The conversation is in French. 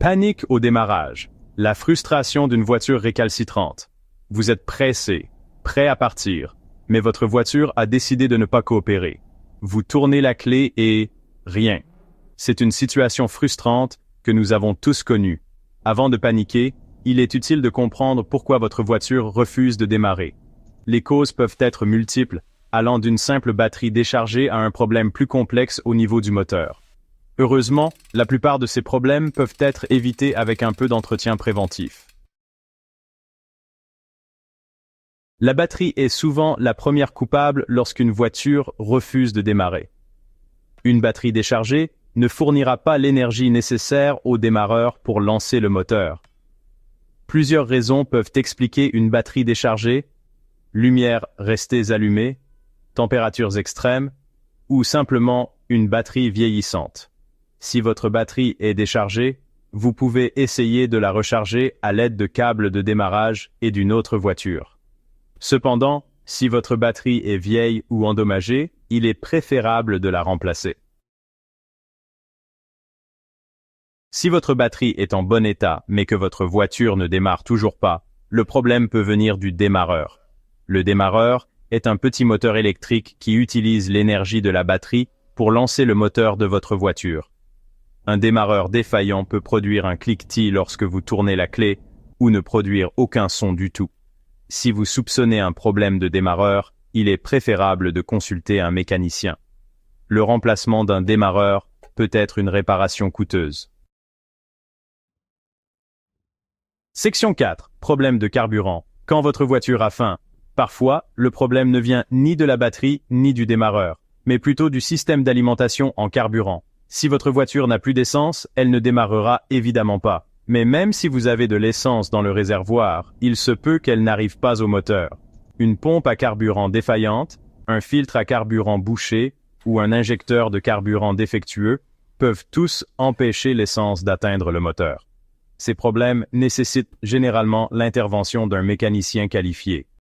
Panique au démarrage. La frustration d'une voiture récalcitrante. Vous êtes pressé, prêt à partir, mais votre voiture a décidé de ne pas coopérer. Vous tournez la clé et rien. C'est une situation frustrante que nous avons tous connue. Avant de paniquer, il est utile de comprendre pourquoi votre voiture refuse de démarrer. Les causes peuvent être multiples, allant d'une simple batterie déchargée à un problème plus complexe au niveau du moteur. Heureusement, la plupart de ces problèmes peuvent être évités avec un peu d'entretien préventif. La batterie est souvent la première coupable lorsqu'une voiture refuse de démarrer. Une batterie déchargée ne fournira pas l'énergie nécessaire au démarreur pour lancer le moteur. Plusieurs raisons peuvent expliquer une batterie déchargée: lumière restées allumées, températures extrêmes, ou simplement une batterie vieillissante. Si votre batterie est déchargée, vous pouvez essayer de la recharger à l'aide de câbles de démarrage et d'une autre voiture. Cependant, si votre batterie est vieille ou endommagée, il est préférable de la remplacer. Si votre batterie est en bon état mais que votre voiture ne démarre toujours pas, le problème peut venir du démarreur. Le démarreur est un petit moteur électrique qui utilise l'énergie de la batterie pour lancer le moteur de votre voiture. Un démarreur défaillant peut produire un cliquetis lorsque vous tournez la clé ou ne produire aucun son du tout. Si vous soupçonnez un problème de démarreur, il est préférable de consulter un mécanicien. Le remplacement d'un démarreur peut être une réparation coûteuse. Section 4. Problème de carburant. Quand votre voiture a faim. Parfois, le problème ne vient ni de la batterie ni du démarreur, mais plutôt du système d'alimentation en carburant. Si votre voiture n'a plus d'essence, elle ne démarrera évidemment pas. Mais même si vous avez de l'essence dans le réservoir, il se peut qu'elle n'arrive pas au moteur. Une pompe à carburant défaillante, un filtre à carburant bouché ou un injecteur de carburant défectueux peuvent tous empêcher l'essence d'atteindre le moteur. Ces problèmes nécessitent généralement l'intervention d'un mécanicien qualifié.